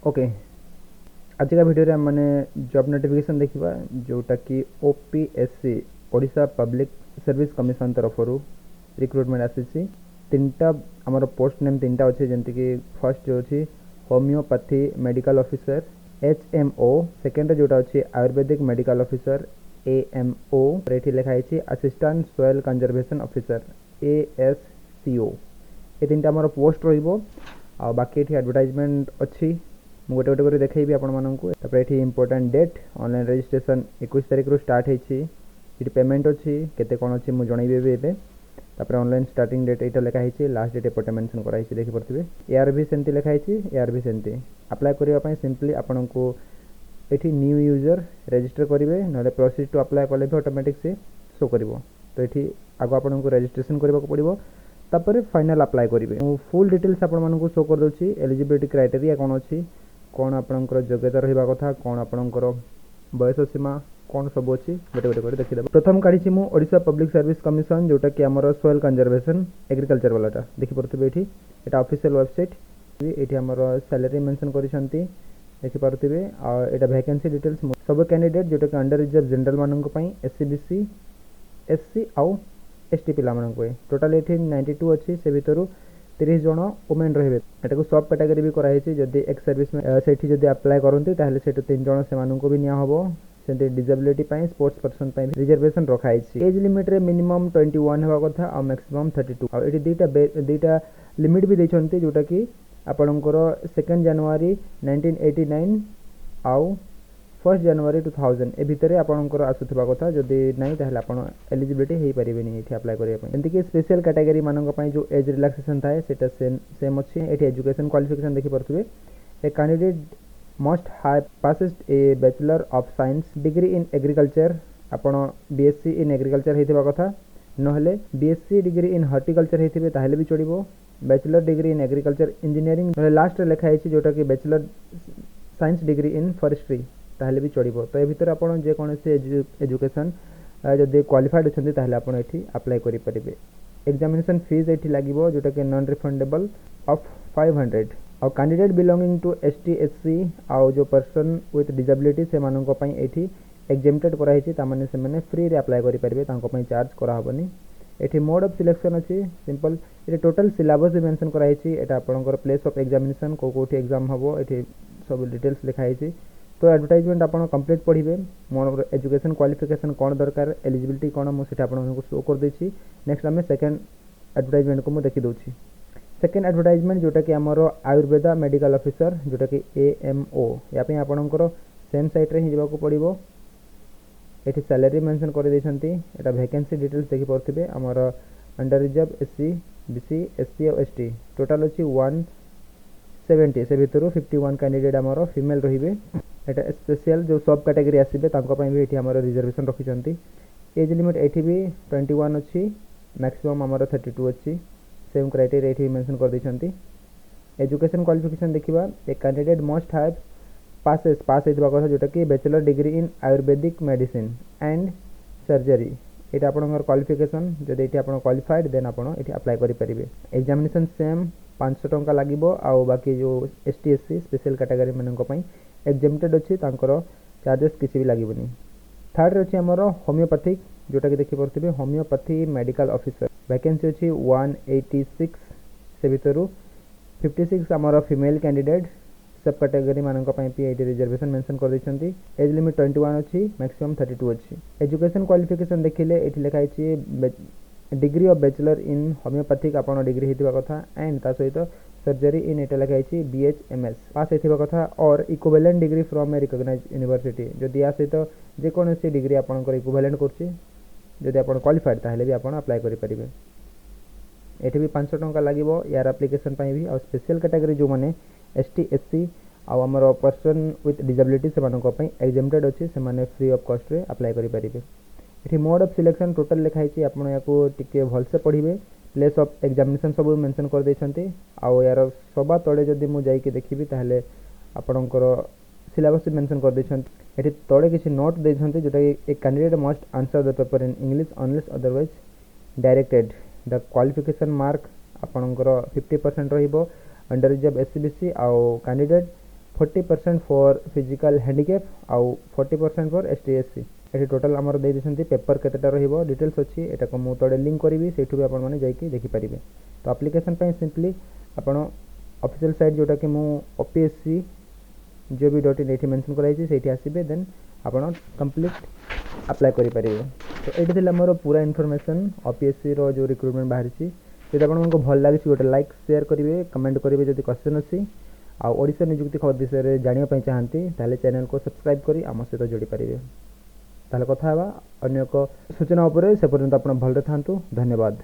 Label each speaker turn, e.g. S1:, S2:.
S1: Okay आज का video आम मैंने जॉब नोटिफिकेशन देखा जोटा कि OPSC Odisha public service commission तरफ रिक्रुटमेंट आसी तीनटा आमर पोस्ट नेम तीनटा अच्छे जमीक फर्स्ट जो अच्छी homeopathy medical officer HMO second जोटा अच्छी आयुर्वेदिक मेडिकल ऑफिसर AMO ये लिखाई assistant soil conservation officer ASCO ये तीनटा आमर पोस्ट बाकी ये एडवर्टाइजमेंट अच्छी गोटे गोटे कर देखी आपको ये इंपोर्टेंट डेट ऑनलाइन रजिस्ट्रेशन 21 तारिख स्टार्ट होती पेमेंट अच्छी केते कौन अच्छी मुझे जनइबी एवं तापर ऑनलाइन स्टार्टिंग डेट यहाँ लिखाई लास्ट डेट एपटे मेंशन कराई देखिपे यार भी सेमती लिखाई यार भी सेमती अप्लाई करने सिंपली आपन को ये न्यू यूजर रजिस्टर करेंगे ना प्रोसीड टू अप्लाई कले भी ऑटोमेटिक से शो कर तो ये आग आपन को रजिस्ट्रेशन करने को पड़ो तापर फाइनल अप्लाई करेंगे फुल डिटेल्स आपको शो कर दूसरी एलिजिबिलिटी क्राइटेरिया कौन अच्छी कौन आपणकर योग्यता रहा कथा कौन आपणकर बयस सीमा कौन सब अच्छी गोटे गोटे कर देखीद प्रथम काढ़ी मु ओडिशा पब्लिक सर्विस कमिशन जोटा कि आमर सॉइल कंजर्वेशन एग्रीकल्चर वालाटा देखिपे ये ऑफिशियल वेबसाइट ये आमर सैलरी मेंशन करिसेंती देखिपे आटा वैकेंसी डिटेल्स सब कैंडिडेट जोटा कि अंडर रिजर्व जनरल मानक SC BC SC आउ ST पिला टोटाल ये 92 अच्छी से भितर 30 जन वुमेन रही है सब कैटेगरी भी कराई जदि एक्स सर्विस में से अप्लाई करती से 3 जन से भी निहब से डिजेबिलिटी स्पोर्ट्स पर्सन रिजर्वेशन रखाई एज लिमिट रे मिनिमम 21 होगा कथा और मैक्सिमम 32 और ये दुईटा लिमिट भी देते जोटा कि आपणकर 2 जनवरी 1989 आउ 1 जनवरी 2000 ए भितर आपणकर आसुवा कथा जदि नहीं ताहले आपण एलिजिबिलिटी हो पारे ये अप्लाई करने एमती स्पेशल कैटेगरी मानी जो एज रिलैक्सेशन थाए सेटा सेम अच्छी ये एजुकेशन क्वालिफिकेशन देखिपे a candidate must have passed a bachelor of science degree in agriculture आपण BSc इन एग्रीकल्चर होता कथा नहले BSc डिग्री इन हॉर्टिकल्चर होते ताहले भी चलो bachelor degree in agriculture engineering last लिखाई जोटा कि bachelor science degree in forestry ताहले भी चलो तो ये भितर आप जेकोसी एजुकेशन जदि क्वालिफाइड अच्छा ताहले आप ये अप्लाई करेंगे एग्जामिनेशन फीस ये लगे जोटा कि नॉन रिफंडेबल ऑफ 500 और candidate belonging to ST SC आउ जो पर्सन विथ डिजेबिलिटी से ये एग्जेम्प्टेड कराई से फ्री रे अप्लाई करेंगे चार्ज कराबनी ये मोड ऑफ सिलेक्शन अच्छी सिंपल ये टोटल सिलेबस भी मेंशन कराई एटा आपनकर प्लेस ऑफ एग्जामिनेशन कोठी एग्जाम हम ये सब डिटेल्स लिखाई तो एडवर्टाइजमेंट आप कंप्लीट पढ़े मोर एजुकेशन क्वालिफिकेशन कौन दरकार एलिजिबिलिटी कौन मुझे आपको शो कर देछि नेक्स्ट आम सेकेंड एडवर्टाइजमेंट को मुझे देखी सेकेंड एडवर्टाइजमेंट जोटा कि आमर आयुर्वेदा मेडिकल ऑफिसर जोटा कि AMO यापी आपणकर सेम साइट रे ही जावाक पड़ो ये सैलरी मेंशन कर देछंती एटा वैकेंसी डिटेल्स देखिपे आमर under reserve SC BC SC और ST टोटाल अच्छी 170 से भितर 51 कैंडिडेट आमर फीमेल रहिबे एटा स्पेशल जो सब कैटेगरी आसीबे तांको पई भी एठी आमर रिजर्वेशन रखिसंती एज लिमिट एठी भी 21 अच्छी मैक्सिमम आमर 32 अच्छी सेम क्राइटेरिया ये मेंशन कर देछंती एजुकेशन क्वालिफिकेशन देखिबा a candidate must have pass होइबा कथा जोटा कि bachelor degree in Ayurvedic medicine and surgery ये आपनकर क्वालिफिकेशन जदि ये आप क्वालिफाइड देन आप अप्लाई करेंगे एग्जामिनेशन सेम 500 टंका लगे आउ बाकी जो ST SC स्पेशल कैटेगरी मानी एग्जेम्प्टेड अच्छी चार्जेस किसी भी लगेनि थर्ड अच्छी आमर होमियोपैथिक जोटा कि देखिपे होमियोपैथी मेडिकल ऑफिसर वैकेंसी अच्छी 186 से भितर 56 आमर फीमेल कैंडिडेट सब कैटेगरी मानक रिजर्वेशन मेंशन कर देछंती एज लिमिट 21 अच्छी मैक्सिमम 32 अच्छी एजुकेशन क्वालिफिकेशन देखिले ये लिखाई degree of bachelor in homeopathic आपन डिग्री होता कथा एंड ता सहित सर्जरी इन एटा लिखाई BHMS पास होता कथा और equivalent degree from a recognise university जदि या सहित जेकोसी डिग्री आपनकर इक्विवेलेंट करछि जदि आप क्वालिफाइड ताहले भी आप अप्लाई करेंगे ये भी 500 टंका लगे यार एप्लिकेशन भी और स्पेशल कैटेगरी जो मैंने ST SC आउ आमर पर्सन विथ डिजेबिलिटी से एग्जेम्प्टेड अच्छी से फ्री ऑफ कॉस्ट रे अप्लाई करेंगे ये मोड ऑफ सिलेक्शन टोटल लिखाई आपको भलसे पढ़े प्लेस ऑफ एग्जामिनेशन सब मेंशन कर देछंती आउ यार सभा तले जदि मु जाइके देखिबी ताहले आपणकर सिलेबस मेंशन कर देछंती एठी तले किछि नोट देछंती जोटा कि a candidate must answer the paper in English unless otherwise directed the qualification mark आपणकर 50% रहिबो अंडर रिजर्व SC BC आउ कैंडिडेट 40% फॉर फिजिकल हैंडिकैप आउ 40% for S T S C. ये टोटाल आमर दे देछंती पेपर केतेटा रहिबो डिटेल्स अछि एटा को मु तडे लिंक करिवि सेठु भी आपण माने जाईकी देखि परिबे। तो एप्लिकेशन पे सिंपली आपण ऑफिशियल साइट जोटा कि मु ओपीएससी gov.in एठी मेंशन कराई छी सेठी आसीबे देन आपण कंप्लीट अप्लाई करि परिबे। तो एठी थिला मोर पूरा इन्फॉर्मेशन ओपीएससी रो जो रिक्रूटमेंट बाहर छी से आपण मनको भल लागि छी गोटे लाइक शेयर करिवे कमेंट करिवे जदि क्वेश्चन अछि आ ओडिसा नियुक्ति खबर विषय रे जानिया पई चाहंती ताले चैनल को सब्सक्राइब करी आम सहित जोड़ी परिबे। ताले कथा हेबा अन्य एक सूचना उपरे से पर्यंत आपण भलरे थांतु। धन्यवाद।